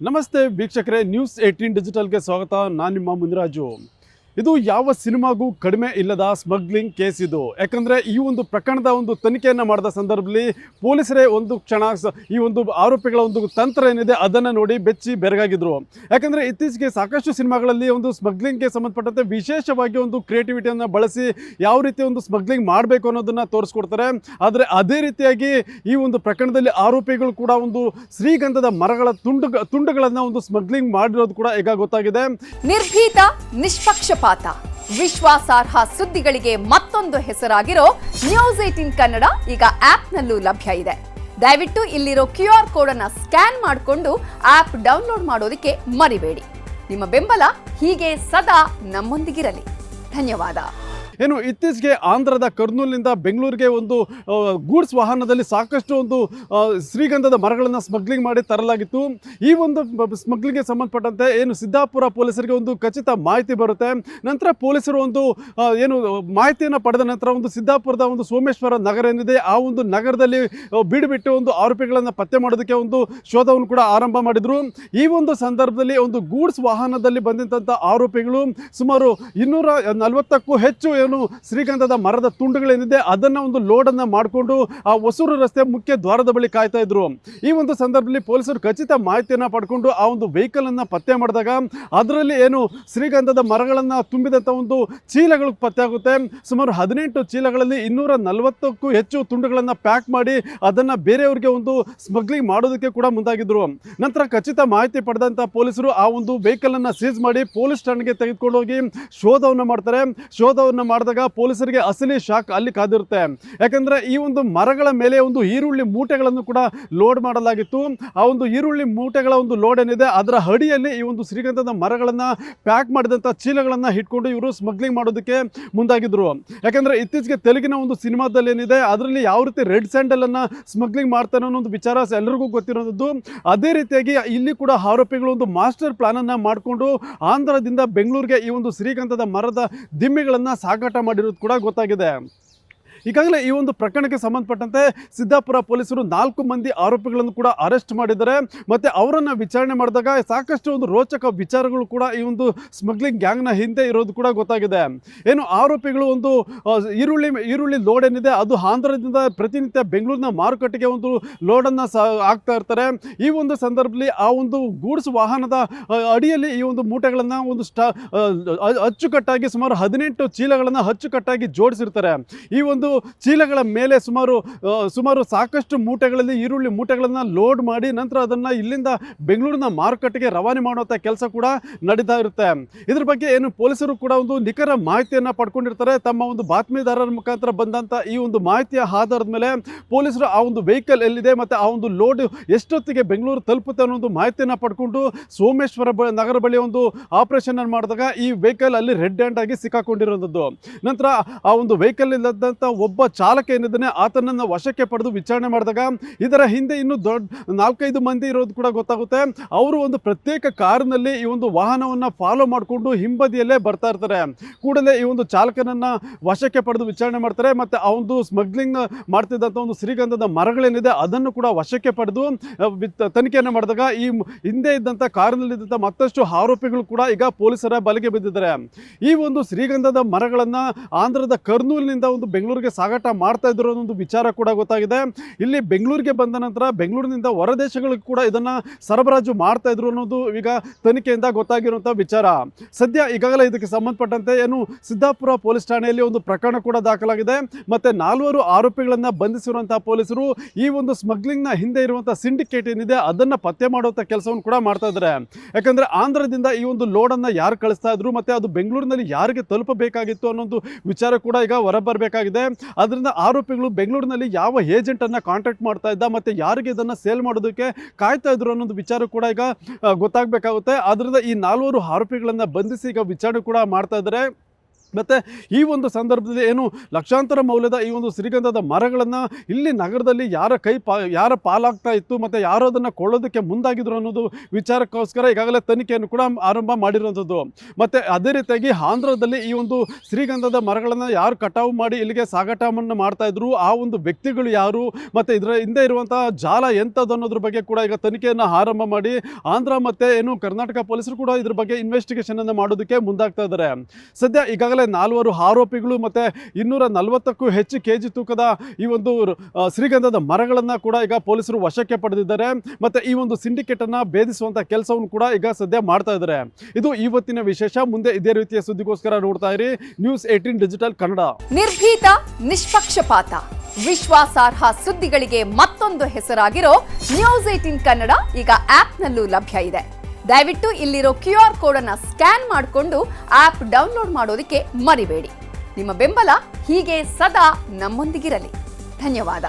ನಮಸ್ತೆ ವೀಕ್ಷಕರೇ, ನ್ಯೂಸ್ 18 ಡಿಜಿಟಲ್ಗೆ ಸ್ವಾಗತ. ನಾನು ನಿಮ್ಮ ಮುನಿರಾಜು. ಇದು ಯಾವ ಸಿನಿಮಾಗೂ ಕಡಿಮೆ ಇಲ್ಲದ ಸ್ಮಗ್ಲಿಂಗ್ ಕೇಸ್ ಇದು. ಯಾಕಂದರೆ ಈ ಒಂದು ಪ್ರಕರಣದ ಒಂದು ತನಿಖೆಯನ್ನು ಮಾಡಿದ ಸಂದರ್ಭದಲ್ಲಿ ಪೊಲೀಸರೇ ಒಂದು ಕ್ಷಣ ಈ ಒಂದು ಆರೋಪಿಗಳ ಒಂದು ತಂತ್ರ ಏನಿದೆ ಅದನ್ನು ನೋಡಿ ಬೆಚ್ಚಿ ಬೆರಗಾಗಿದ್ರು. ಯಾಕಂದರೆ ಇತ್ತೀಚೆಗೆ ಸಾಕಷ್ಟು ಸಿನಿಮಾಗಳಲ್ಲಿ ಒಂದು ಸ್ಮಗ್ಲಿಂಗ್ಗೆ ಸಂಬಂಧಪಟ್ಟಂತೆ ವಿಶೇಷವಾಗಿ ಒಂದು ಕ್ರಿಯೇಟಿವಿಟಿಯನ್ನು ಬಳಸಿ ಯಾವ ರೀತಿ ಒಂದು ಸ್ಮಗ್ಲಿಂಗ್ ಮಾಡಬೇಕು ಅನ್ನೋದನ್ನು ತೋರಿಸ್ಕೊಡ್ತಾರೆ. ಆದರೆ ಅದೇ ರೀತಿಯಾಗಿ ಈ ಒಂದು ಪ್ರಕರಣದಲ್ಲಿ ಆರೋಪಿಗಳು ಕೂಡ ಒಂದು ಶ್ರೀಗಂಧದ ಮರಗಳ ತುಂಡುಗಳನ್ನು ಒಂದು ಸ್ಮಗ್ಲಿಂಗ್ ಮಾಡಿರೋದು ಕೂಡ ಈಗ ಗೊತ್ತಾಗಿದೆ. ನಿರ್ಭೀತ, ನಿಷ್ಪಕ್ಷಪಾತ, ವಿಶ್ವಾಸಾರ್ಹ ಸುದ್ದಿಗಳಿಗೆ ಮತ್ತೊಂದು ಹೆಸರಾಗಿರೋ ನ್ಯೂಸ್ 18 ಕನ್ನಡ ಈಗ ಆಪ್ನಲ್ಲೂ ಲಭ್ಯ ಇದೆ. ದಯವಿಟ್ಟು ಇಲ್ಲಿರೋ QR ಕೋಡ್ ಅನ್ನು ಸ್ಕ್ಯಾನ್ ಮಾಡಿಕೊಂಡು ಆಪ್ ಡೌನ್ಲೋಡ್ ಮಾಡೋದಕ್ಕೆ ಮರಿಬೇಡಿ. ನಿಮ್ಮ ಬೆಂಬಲ ಹೀಗೆ ಸದಾ ನಮ್ಮೊಂದಿಗಿರಲಿ. ಧನ್ಯವಾದ. ಏನು ಇತ್ತೀಚೆಗೆ ಆಂಧ್ರದ ಕರ್ನೂಲಿನಿಂದ ಬೆಂಗಳೂರಿಗೆ ಒಂದು ಗೂಡ್ಸ್ ವಾಹನದಲ್ಲಿ ಸಾಕಷ್ಟು ಒಂದು ಶ್ರೀಗಂಧದ ಮರಗಳನ್ನು ಸ್ಮಗ್ಲಿಂಗ್ ಮಾಡಿ ತರಲಾಗಿತ್ತು. ಈ ಒಂದು ಸ್ಮಗ್ಲಿಂಗ್ಗೆ ಸಂಬಂಧಪಟ್ಟಂತೆ ಏನು ಸಿದ್ದಾಪುರ ಪೊಲೀಸರಿಗೆ ಒಂದು ಖಚಿತ ಮಾಹಿತಿ ಬರುತ್ತೆ. ನಂತರ ಪೊಲೀಸರು ಒಂದು ಏನು ಮಾಹಿತಿಯನ್ನು ಪಡೆದ ನಂತರ ಒಂದು ಸಿದ್ದಾಪುರದ ಒಂದು ಸೋಮೇಶ್ವರ ನಗರ ಏನಿದೆ ಆ ಒಂದು ನಗರದಲ್ಲಿ ಬಿಟ್ಟು ಒಂದು ಆರೋಪಿಗಳನ್ನು ಪತ್ತೆ ಮಾಡೋದಕ್ಕೆ ಒಂದು ಶೋಧವನ್ನು ಕೂಡ ಆರಂಭ ಮಾಡಿದರು. ಈ ಒಂದು ಸಂದರ್ಭದಲ್ಲಿ ಒಂದು ಗೂಡ್ಸ್ ವಾಹನದಲ್ಲಿ ಬಂದಂಥ ಆರೋಪಿಗಳು ಸುಮಾರು 240ಕ್ಕೂ ಹೆಚ್ಚು ಏನು ಶ್ರೀಗಂಧದ ಮರದ ತುಂಡುಗಳೇನಿದೆ ಅದನ್ನು ಒಂದು ಲೋಡನ್ನು ಮಾಡಿಕೊಂಡು ಆ ಹೊಸೂರು ರಸ್ತೆ ಮುಖ್ಯ ದ್ವಾರದ ಬಳಿ ಕಾಯ್ತಾ ಇದ್ರು. ಈ ಒಂದು ಸಂದರ್ಭದಲ್ಲಿ ಪೊಲೀಸರು ಖಚಿತ ಮಾಹಿತಿಯನ್ನು ಪಡ್ಕೊಂಡು ಆ ಒಂದು ವೆಹಿಕಲ್ ಅನ್ನು ಪತ್ತೆ ಮಾಡಿದಾಗ ಅದರಲ್ಲಿ ಏನು ಶ್ರೀಗಂಧದ ಮರಗಳನ್ನು ತುಂಬಿದಂಥ ಒಂದು ಚೀಲಗಳು ಪತ್ತೆ ಆಗುತ್ತೆ. ಸುಮಾರು 18 ಚೀಲಗಳಲ್ಲಿ 240ಕ್ಕೂ ಹೆಚ್ಚು ತುಂಡುಗಳನ್ನು ಪ್ಯಾಕ್ ಮಾಡಿ ಅದನ್ನು ಬೇರೆಯವರಿಗೆ ಒಂದು ಸ್ಮಗ್ಲಿಂಗ್ ಮಾಡೋದಕ್ಕೆ ಕೂಡ ಮುಂದಾಗಿದ್ರು. ನಂತರ ಖಚಿತ ಮಾಹಿತಿ ಪಡೆದಂಥ ಪೊಲೀಸರು ಆ ಒಂದು ವೆಹಿಕಲ್ ಅನ್ನು ಸೀಸ್ ಮಾಡಿ ಪೊಲೀಸ್ ಠಾಣೆಗೆ ತೆಗೆದುಕೊಂಡು ಹೋಗಿ ಶೋಧವನ್ನು ಮಾಡ್ತಾರೆ. ಶೋಧವನ್ನು ಮಾಡಿದಾಗ ಪೊಲೀಸರಿಗೆ ಅಸಲಿ ಶಾಕ್ ಅಲ್ಲಿ ಕಾದಿರುತ್ತೆ. ಯಾಕಂದ್ರೆ ಈ ಒಂದು ಮರಗಳ ಮೇಲೆ ಒಂದು ಈರುಳ್ಳಿ ಮೂಟೆಗಳನ್ನು ಕೂಡ ಲೋಡ್ ಮಾಡಲಾಗಿತ್ತು. ಆ ಒಂದು ಈರುಳ್ಳಿ ಮೂಟೆಗಳ ಒಂದು ಲೋಡ್ ಏನಿದೆ ಅದರ ಅಡಿಯಲ್ಲಿ ಈ ಒಂದು ಶ್ರೀಗಂಧದ ಮರಗಳನ್ನು ಪ್ಯಾಕ್ ಮಾಡಿದಂಥ ಚೀಲಗಳನ್ನು ಇಟ್ಕೊಂಡು ಇವರು ಸ್ಮಗ್ಲಿಂಗ್ ಮಾಡೋದಕ್ಕೆ ಮುಂದಾಗಿದ್ರು. ಯಾಕಂದ್ರೆ ಇತ್ತೀಚೆಗೆ ತೆಲುಗಿನ ಒಂದು ಸಿನಿಮಾದಲ್ಲಿ ಏನಿದೆ ಅದರಲ್ಲಿ ಯಾವ ರೀತಿ ರೆಡ್ ಸ್ಯಾಂಡಲ್ ಅನ್ನ ಸ್ಮಗ್ಲಿಂಗ್ ಮಾಡ್ತಾನೆ ಅನ್ನೋ ಒಂದು ವಿಚಾರ ಎಲ್ಲರಿಗೂ ಗೊತ್ತಿರೋದು. ಅದೇ ರೀತಿಯಾಗಿ ಇಲ್ಲಿ ಕೂಡ ಆರೋಪಿಗಳು ಒಂದು ಮಾಸ್ಟರ್ ಪ್ಲಾನ್ ಅನ್ನ ಮಾಡಿಕೊಂಡು ಆಂಧ್ರದಿಂದ ಬೆಂಗಳೂರಿಗೆ ಈ ಒಂದು ಶ್ರೀಗಂಧದ ಮರದ ದಿಮ್ಮಿಗಳನ್ನು ಸಾಗಾಟ ಮಾಡಿರೋದು ಕೂಡ ಗೊತ್ತಾಗಿದೆ. ಈಗಾಗಲೇ ಈ ಒಂದು ಪ್ರಕರಣಕ್ಕೆ ಸಂಬಂಧಪಟ್ಟಂತೆ ಸಿದ್ದಾಪುರ ಪೊಲೀಸರು 4 ಮಂದಿ ಆರೋಪಿಗಳನ್ನು ಕೂಡ ಅರೆಸ್ಟ್ ಮಾಡಿದ್ದಾರೆ. ಮತ್ತು ಅವರನ್ನು ವಿಚಾರಣೆ ಮಾಡಿದಾಗ ಸಾಕಷ್ಟು ಒಂದು ರೋಚಕ ವಿಚಾರಗಳು ಕೂಡ ಈ ಒಂದು ಸ್ಮಗ್ಲಿಂಗ್ ಗ್ಯಾಂಗ್ನ ಹಿಂದೆ ಇರೋದು ಕೂಡ ಗೊತ್ತಾಗಿದೆ. ಏನು ಆರೋಪಿಗಳು ಒಂದು ಈರುಳ್ಳಿ ಲೋಡ್ ಏನಿದೆ ಅದು ಆಂಧ್ರದಿಂದ ಪ್ರತಿನಿತ್ಯ ಬೆಂಗಳೂರಿನ ಮಾರುಕಟ್ಟೆಗೆ ಒಂದು ಲೋಡನ್ನು ಹಾಕ್ತಾ ಇರ್ತಾರೆ. ಈ ಒಂದು ಸಂದರ್ಭದಲ್ಲಿ ಆ ಒಂದು ಗೂಡ್ಸ್ ವಾಹನದ ಅಡಿಯಲ್ಲಿ ಈ ಒಂದು ಮೂಟೆಗಳನ್ನು ಒಂದು ಅಚ್ಚುಕಟ್ಟಾಗಿ ಸುಮಾರು 18 ಚೀಲಗಳನ್ನು ಅಚ್ಚುಕಟ್ಟಾಗಿ ಜೋಡಿಸಿರ್ತಾರೆ. ಈ ಒಂದು ಚೀಲಗಳ ಮೇಲೆ ಸುಮಾರು ಸಾಕಷ್ಟು ಮೂಟೆಗಳಲ್ಲಿ ಈರುಳ್ಳಿ ಮೂಟೆಗಳನ್ನು ಲೋಡ್ ಮಾಡಿ ನಂತರ ಅದನ್ನು ಇಲ್ಲಿಂದ ಬೆಂಗಳೂರಿನ ಮಾರುಕಟ್ಟೆಗೆ ರವಾನೆ ಮಾಡುವಂಥ ಕೆಲಸ ಕೂಡ ನಡೀತಾ ಇರುತ್ತೆ. ಇದ್ರ ಬಗ್ಗೆ ಏನು ಪೊಲೀಸರು ಕೂಡ ಒಂದು ನಿಖರ ಮಾಹಿತಿಯನ್ನು ಪಡ್ಕೊಂಡಿರ್ತಾರೆ. ತಮ್ಮ ಒಂದು ಬಾತ್ಮೀದಾರರ ಮುಖಾಂತರ ಬಂದಂಥ ಈ ಒಂದು ಮಾಹಿತಿಯ ಆಧಾರದ ಮೇಲೆ ಪೊಲೀಸರು ಆ ಒಂದು ವೆಹಿಕಲ್ ಎಲ್ಲಿದೆ ಮತ್ತು ಆ ಒಂದು ಲೋಡ್ ಎಷ್ಟೊತ್ತಿಗೆ ಬೆಂಗಳೂರು ತಲುಪುತ್ತೆ ಅನ್ನೋ ಒಂದು ಮಾಹಿತಿಯನ್ನು ಪಡ್ಕೊಂಡು ಸೋಮೇಶ್ವರ ನಗರ ಬಳಿ ಒಂದು ಆಪರೇಷನ್ ಅನ್ನು ಮಾಡಿದಾಗ ಈ ವೆಹಿಕಲ್ ಅಲ್ಲಿ ರೆಡ್ ಹ್ಯಾಂಡ್ ಆಗಿ ಸಿಕ್ಕಾಕೊಂಡಿರೋದು. ನಂತರ ಆ ಒಂದು ವೆಹಿಕಲ್ ಇಲ್ಲದಂಥ ಒಬ್ಬ ಚಾಲಕ ಏನಿದ್ದಾನೆ ಆತನನ್ನು ವಶಕ್ಕೆ ಪಡೆದು ವಿಚಾರಣೆ ಮಾಡಿದಾಗ ಇದರ ಹಿಂದೆ ಇನ್ನೂ ದೊಡ್ಡ 4-5 ಮಂದಿ ಇರೋದು ಕೂಡ ಗೊತ್ತಾಗುತ್ತೆ. ಅವರು ಒಂದು ಪ್ರತ್ಯೇಕ ಕಾರಿನಲ್ಲಿ ಈ ಒಂದು ವಾಹನವನ್ನು ಫಾಲೋ ಮಾಡಿಕೊಂಡು ಹಿಂಬದಿಯಲ್ಲೇ ಬರ್ತಾ ಇರ್ತಾರೆ. ಕೂಡಲೇ ಈ ಒಂದು ಚಾಲಕನನ್ನು ವಶಕ್ಕೆ ಪಡೆದು ವಿಚಾರಣೆ ಮಾಡ್ತಾರೆ. ಮತ್ತು ಆ ಒಂದು ಸ್ಮಗ್ಲಿಂಗ್ ಮಾಡ್ತಿದ್ದಂಥ ಒಂದು ಶ್ರೀಗಂಧದ ಮರಗಳೇನಿದೆ ಅದನ್ನು ಕೂಡ ವಶಕ್ಕೆ ಪಡೆದು ತನಿಖೆಯನ್ನು ಮಾಡಿದಾಗ ಈ ಹಿಂದೆ ಇದ್ದಂಥ ಕಾರಿನಲ್ಲಿದ್ದಂಥ ಮತ್ತಷ್ಟು ಆರೋಪಿಗಳು ಕೂಡ ಈಗ ಪೊಲೀಸರ ಬಲೆಗೆ ಬಿದ್ದಿದ್ದಾರೆ. ಈ ಒಂದು ಶ್ರೀಗಂಧದ ಮರಗಳನ್ನು ಆಂಧ್ರದ ಕರ್ನೂಲಿನಿಂದ ಒಂದು ಬೆಂಗಳೂರಿಗೆ ಸಾಗಾಟ ಮಾಡ್ತಾ ಇದ್ರು ಅನ್ನೋ ವಿಚಾರ ಕೂಡ ಗೊತ್ತಾಗಿದೆ. ಇಲ್ಲಿ ಬೆಂಗಳೂರಿಗೆ ಬಂದ ನಂತರ ಬೆಂಗಳೂರಿನಿಂದ ಹೊರದೇಶಗಳಿಗೆ ಕೂಡ ಇದನ್ನ ಸರಬರಾಜು ಮಾಡ್ತಾ ಇದ್ರು ಅನ್ನೋದು ಈಗ ತನಿಖೆಯಿಂದ ಗೊತ್ತಾಗಿರುವಂಥ ವಿಚಾರ. ಸದ್ಯ ಈಗಾಗಲೇ ಇದಕ್ಕೆ ಸಂಬಂಧಪಟ್ಟಂತೆ ಏನು ಸಿದ್ದಾಪುರ ಪೊಲೀಸ್ ಠಾಣೆಯಲ್ಲಿ ಒಂದು ಪ್ರಕರಣ ಕೂಡ ದಾಖಲಾಗಿದೆ. ಮತ್ತೆ 4 ಆರೋಪಿಗಳನ್ನ ಬಂಧಿಸಿರುವಂತಹ ಪೊಲೀಸರು ಈ ಒಂದು ಸ್ಮಗ್ಲಿಂಗ್ನ ಹಿಂದೆ ಇರುವಂತಹ ಸಿಂಡಿಕೇಟ್ ಏನಿದೆ ಅದನ್ನ ಪತ್ತೆ ಮಾಡುವಂಥ ಕೆಲಸವನ್ನು ಕೂಡ ಮಾಡ್ತಾ ಇದ್ದಾರೆ. ಯಾಕಂದ್ರೆ ಆಂಧ್ರದಿಂದ ಈ ಒಂದು ಲೋಡನ್ನು ಯಾರು ಕಳಿಸ್ತಾ ಇದ್ರು ಮತ್ತೆ ಅದು ಬೆಂಗಳೂರಿನಲ್ಲಿ ಯಾರಿಗೆ ತಲುಪಬೇಕಾಗಿತ್ತು ಅನ್ನೋದು ವಿಚಾರ ಕೂಡ ಈಗ ಹೊರಬರಬೇಕಾಗಿದೆ. ಅದರಿಂದ ಆರೋಪಿಗಳು ಬೆಂಗಳೂರಿನಲ್ಲಿ ಯಾವ ಏಜೆಂಟನ್ನು ಕಾಂಟ್ಯಾಕ್ಟ್ ಮಾಡ್ತಾ ಇದ್ದ ಮತ್ತು ಯಾರಿಗೆ ಇದನ್ನು ಸೇಲ್ ಮಾಡೋದಕ್ಕೆ ಕಾಯ್ತಾ ಇದ್ರು ಅನ್ನೋದು ವಿಚಾರ ಕೂಡ ಈಗ ಗೊತ್ತಾಗಬೇಕಾಗುತ್ತೆ. ಅದರಿಂದ ಈ 4 ಆರೋಪಿಗಳನ್ನು ಬಂಧಿಸಿ ಈಗ ವಿಚಾರಣೆ ಕೂಡ ಮಾಡ್ತಾ ಇದ್ದಾರೆ. ಮತ್ತು ಈ ಒಂದು ಸಂದರ್ಭದಲ್ಲಿ ಏನು ಲಕ್ಷಾಂತರ ಮೌಲ್ಯದ ಈ ಒಂದು ಶ್ರೀಗಂಧದ ಮರಗಳನ್ನು ಇಲ್ಲಿ ನಗರದಲ್ಲಿ ಯಾರ ಪಾಲಾಗ್ತಾ ಇತ್ತು ಮತ್ತು ಯಾರು ಅದನ್ನು ಕೊಳ್ಳೋದಕ್ಕೆ ಮುಂದಾಗಿದ್ರು ಅನ್ನೋದು ವಿಚಾರಕ್ಕೋಸ್ಕರ ಈಗಾಗಲೇ ತನಿಖೆಯನ್ನು ಕೂಡ ಆರಂಭ ಮಾಡಿರುವಂಥದ್ದು. ಮತ್ತು ಅದೇ ರೀತಿಯಾಗಿ ಆಂಧ್ರದಲ್ಲಿ ಈ ಒಂದು ಶ್ರೀಗಂಧದ ಮರಗಳನ್ನು ಯಾರು ಕಟಾವು ಮಾಡಿ ಇಲ್ಲಿಗೆ ಸಾಗಾಟವನ್ನು ಮಾಡ್ತಾಯಿದ್ರು, ಆ ಒಂದು ವ್ಯಕ್ತಿಗಳು ಯಾರು ಮತ್ತು ಇದರ ಹಿಂದೆ ಇರುವಂಥ ಜಾಲ ಎಂಥದ್ದು ಅನ್ನೋದ್ರ ಬಗ್ಗೆ ಕೂಡ ಈಗ ತನಿಖೆಯನ್ನು ಆರಂಭ ಮಾಡಿ ಆಂಧ್ರ ಮತ್ತು ಏನು ಕರ್ನಾಟಕ ಪೊಲೀಸರು ಕೂಡ ಇದ್ರ ಬಗ್ಗೆ ಇನ್ವೆಸ್ಟಿಗೇಷನನ್ನು ಮಾಡೋದಕ್ಕೆ ಮುಂದಾಗ್ತಾ ಇದ್ದಾರೆ. ಸದ್ಯ ಈಗಾಗಲೇ 4 ಆರೋಪಿಗಳು ಮತ್ತು 240ಕ್ಕೂ ಹೆಚ್ಚು ಕೆಜಿ ತೂಕದ ಈ ಒಂದು ಶ್ರೀಗಂಧದ ಮರಗಳನ್ನು ಕೂಡ ಈಗ ಪೊಲೀಸರು ವಶಕ್ಕೆ ಪಡೆದಿದ್ದಾರೆ. ಮತ್ತು ಈ ಒಂದು ಸಿಂಡಿಕೇಟನ್ನು ಭೇದಿಸುವಂಥ ಕೆಲಸವನ್ನು ಕೂಡ ಈಗ ಸದ್ಯ ಮಾಡ್ತಾ ಇದ್ದಾರೆ. ಇದು ಇವತ್ತಿನ ವಿಶೇಷ. ಮುಂದೆ ಇದೇ ರೀತಿಯ ಸುದ್ದಿಗೋಸ್ಕರ ನೋಡ್ತಾ ಇರಿ ನ್ಯೂಸ್ 18 ಡಿಜಿಟಲ್ ಕನ್ನಡ. ನಿರ್ಭೀತ, ನಿಷ್ಪಕ್ಷಪಾತ, ವಿಶ್ವಾಸಾರ್ಹ ಸುದ್ದಿಗಳಿಗೆ ಮತ್ತೊಂದು ಹೆಸರಾಗಿರೋ ನ್ಯೂಸ್ 18 ಕನ್ನಡ ಈಗ ಆಪ್ನಲ್ಲೂ ಲಭ್ಯ ಇದೆ. ದಯವಿಟ್ಟು ಇಲ್ಲಿರೋ QR ಕೋಡ್ ಅನ್ನು ಸ್ಕ್ಯಾನ್ ಮಾಡಿಕೊಂಡು ಆಪ್ ಡೌನ್ಲೋಡ್ ಮಾಡೋದಕ್ಕೆ ಮರಿಬೇಡಿ. ನಿಮ್ಮ ಬೆಂಬಲ ಹೀಗೆ ಸದಾ ನಮ್ಮೊಂದಿಗಿರಲಿ. ಧನ್ಯವಾದ.